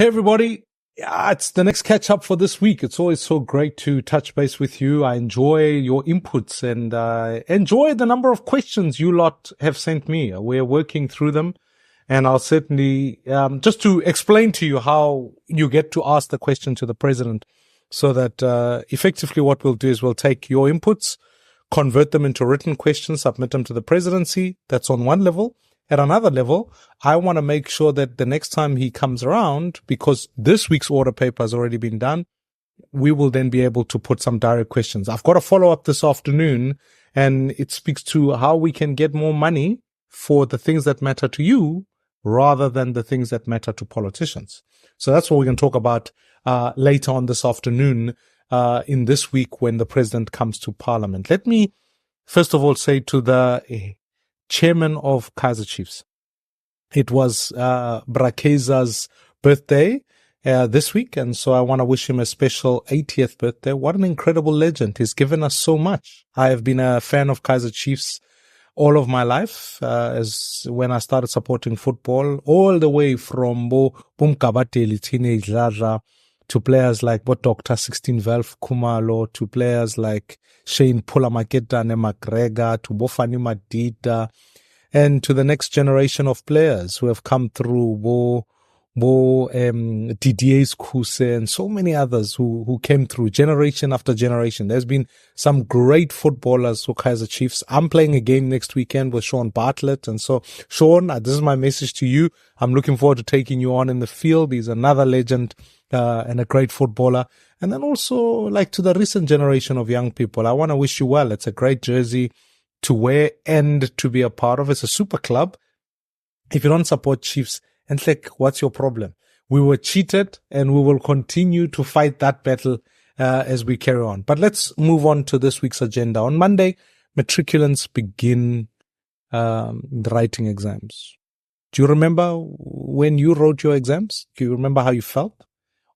Hey, everybody. Yeah, it's the next catch up for this week. It's always so great to touch base with you. I enjoy your inputs and enjoy the number of questions you lot have sent me. We're working through them. And I'll certainly, just to explain to you how you get to ask the question to the president so that effectively what we'll do is we'll take your inputs, convert them into written questions, submit them to the presidency. That's on one level. At another level, I want to make sure that the next time he comes around, because this week's order paper has already been done, we will then be able to put some direct questions. I've got a follow-up this afternoon, and it speaks to how we can get more money for the things that matter to you rather than the things that matter to politicians. So that's what we're going to talk about later on this afternoon in this week when the president comes to Parliament. Let me first of all say to the chairman of Kaizer Chiefs, it was Brakeza's birthday this week, and so I want to wish him a special 80th birthday. What an incredible legend. He's given us so much. I have been a fan of Kaizer Chiefs all of my life, as when I started supporting football, all the way from Bumkabateli teenage Lala to players like Dr. 16 Velf Kumalo, to players like Shane Pulamaketa and McGregor, to Bofani Madida, and to the next generation of players who have come through, Didier Skuse and so many others who came through generation after generation. There's been some great footballers for Kaizer Chiefs. I'm playing a game next weekend with Sean Bartlett. And so, Sean, this is my message to you. I'm looking forward to taking you on in the field. He's another legend and a great footballer. And then also, like, to the recent generation of young people, I want to wish you well. It's a great jersey to wear and to be a part of. It's a super club. If you don't support Chiefs, and like, what's your problem? We were cheated, and we will continue to fight that battle as we carry on. But let's move on to this week's agenda. On Monday, matriculants begin the writing exams. Do you remember when you wrote your exams? Do you remember how you felt?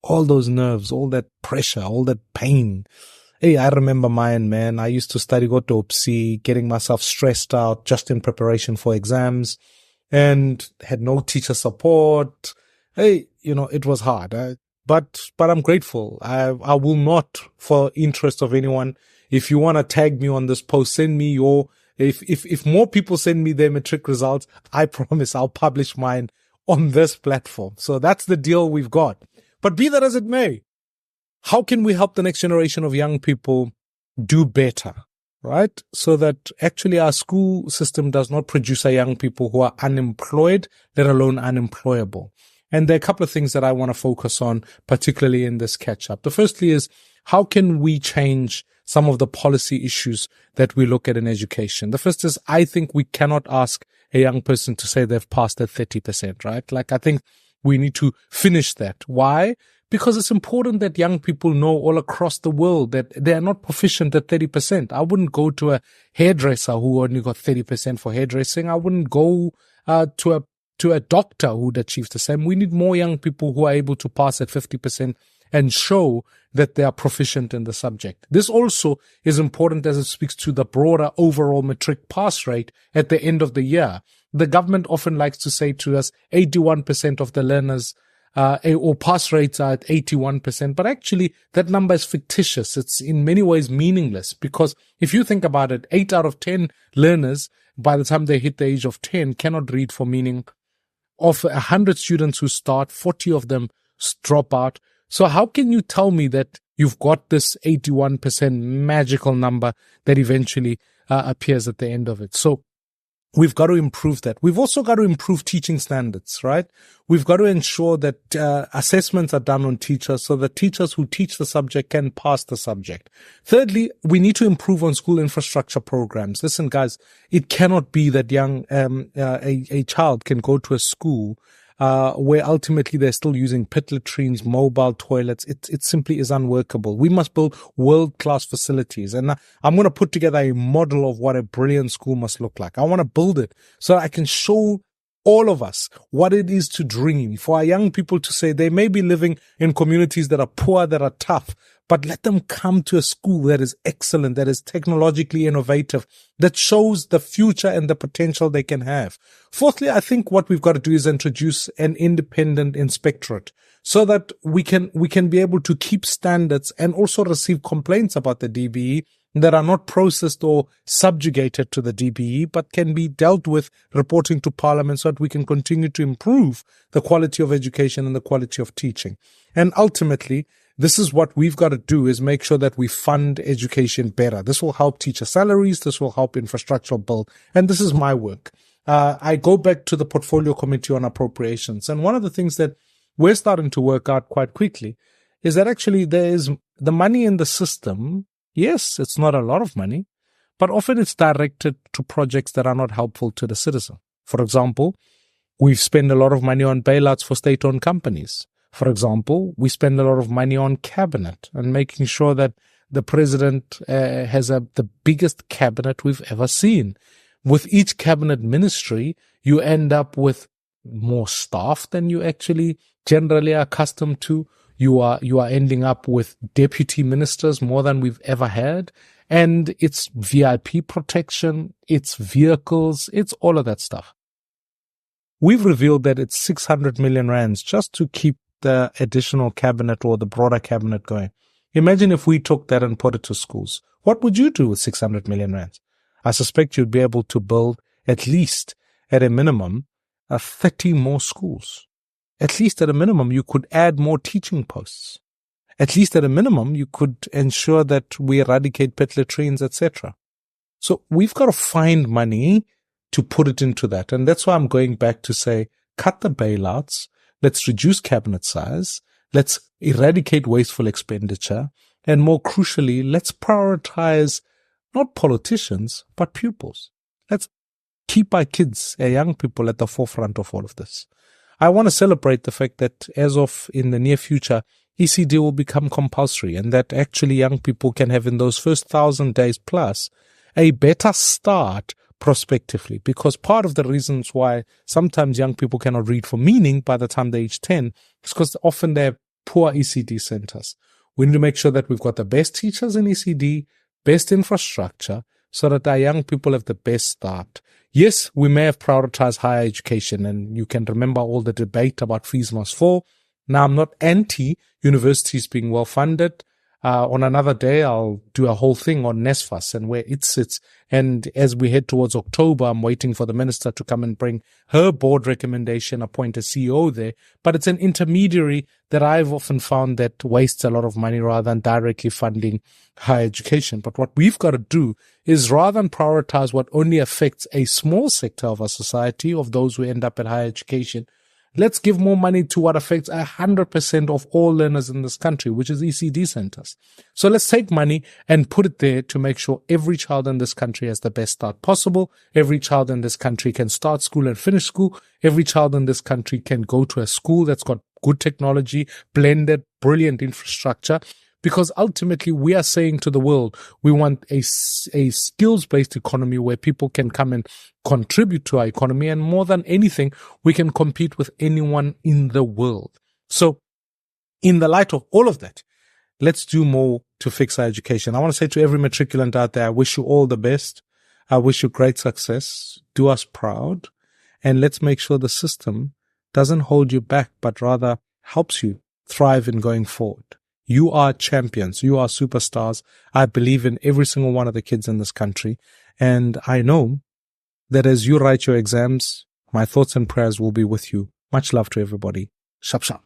All those nerves, all that pressure, all that pain. Hey, I remember mine, man. I used to study go to OPSI, getting myself stressed out just in preparation for exams, and had no teacher support. Hey, it was hard. But I'm grateful. I will not, for interest of anyone, if you want to tag me on this post, send me if more people send me their matric results, I promise I'll publish mine on this platform. So that's the deal we've got. But be that as it may, how can we help the next generation of young people do better, right? So that actually our school system does not produce our young people who are unemployed, let alone unemployable. And there are a couple of things that I want to focus on, particularly in this catch-up. The firstly is, how can we change some of the policy issues that we look at in education? The first is, I think we cannot ask a young person to say they've passed at 30%, right? Like, I think we need to finish that. Why? Because it's important that young people know all across the world that they are not proficient at 30%. I wouldn't go to a hairdresser who only got 30% for hairdressing. I wouldn't go to a doctor who'd achieved the same. We need more young people who are able to pass at 50% and show that they are proficient in the subject. This also is important as it speaks to the broader overall matric pass rate at the end of the year. The government often likes to say to us 81% of the learners or pass rates are at 81%, but actually that number is fictitious. It's in many ways meaningless, because if you think about it, 8 out of 10 learners by the time they hit the age of 10 cannot read for meaning. Of 100 students who start, 40 of them drop out. So how can you tell me that you've got this 81% magical number that eventually appears at the end of it? So we've got to improve that. We've also got to improve teaching standards, right? We've got to ensure that assessments are done on teachers so that teachers who teach the subject can pass the subject. Thirdly, we need to improve on school infrastructure programs. Listen, guys, it cannot be that a child can go to a school where ultimately they're still using pit latrines, mobile toilets. It simply is unworkable. We must build world-class facilities. And I'm going to put together a model of what a brilliant school must look like. I want to build it so I can show all of us what it is to dream, for our young people to say they may be living in communities that are poor, that are tough, but let them come to a school that is excellent, that is technologically innovative, that shows the future and the potential they can have. Fourthly, I think what we've got to do is introduce an independent inspectorate so that we can be able to keep standards and also receive complaints about the DBE that are not processed or subjugated to the DBE, but can be dealt with reporting to Parliament so that we can continue to improve the quality of education and the quality of teaching. And ultimately, this is what we've got to do, is make sure that we fund education better. This will help teacher salaries. This will help infrastructural build. And this is my work. I go back to the Portfolio Committee on Appropriations. And one of the things that we're starting to work out quite quickly is that actually there is the money in the system. Yes, it's not a lot of money, but often it's directed to projects that are not helpful to the citizen. For example, we've spent a lot of money on bailouts for state-owned companies. For example, we spend a lot of money on cabinet and making sure that the president has the biggest cabinet we've ever seen. With each cabinet ministry, you end up with more staff than you actually generally are accustomed to. You are ending up with deputy ministers more than we've ever had. And it's VIP protection, it's vehicles, it's all of that stuff. We've revealed that it's 600 million rands just to keep the additional cabinet or the broader cabinet going. Imagine if we took that and put it to schools. What would you do with 600 million rands? I suspect you'd be able to build at least at a minimum 30 more schools. At least at a minimum, you could add more teaching posts. At least at a minimum, you could ensure that we eradicate pet latrines, etc. So we've got to find money to put it into that. And that's why I'm going back to say, cut the bailouts. Let's reduce cabinet size. Let's eradicate wasteful expenditure. And more crucially, let's prioritize not politicians, but pupils. Let's keep our kids, our young people at the forefront of all of this. I want to celebrate the fact that as of in the near future, ECD will become compulsory, and that actually young people can have in those first 1,000 days plus a better start prospectively. Because part of the reasons why sometimes young people cannot read for meaning by the time they age 10 is because often they're poor ECD centers. We need to make sure that we've got the best teachers in ECD, best infrastructure, so that our young people have the best start. Yes, we may have prioritized higher education, and you can remember all the debate about fees must fall. Now, I'm not anti universities being well funded. On another day, I'll do a whole thing on NSFAS and where it sits. And as we head towards October, I'm waiting for the minister to come and bring her board recommendation, appoint a CEO there. But it's an intermediary that I've often found that wastes a lot of money rather than directly funding higher education. But what we've got to do is, rather than prioritize what only affects a small sector of our society, of those who end up at higher education, let's give more money to what affects 100% of all learners in this country, which is ECD centers. So let's take money and put it there to make sure every child in this country has the best start possible. Every child in this country can start school and finish school. Every child in this country can go to a school that's got good technology, blended, brilliant infrastructure. Because ultimately, we are saying to the world, we want a skills-based economy where people can come and contribute to our economy. And more than anything, we can compete with anyone in the world. So in the light of all of that, let's do more to fix our education. I want to say to every matriculant out there, I wish you all the best. I wish you great success. Do us proud. And let's make sure the system doesn't hold you back, but rather helps you thrive in going forward. You are champions. You are superstars. I believe in every single one of the kids in this country. And I know that as you write your exams, my thoughts and prayers will be with you. Much love to everybody. Shap shap.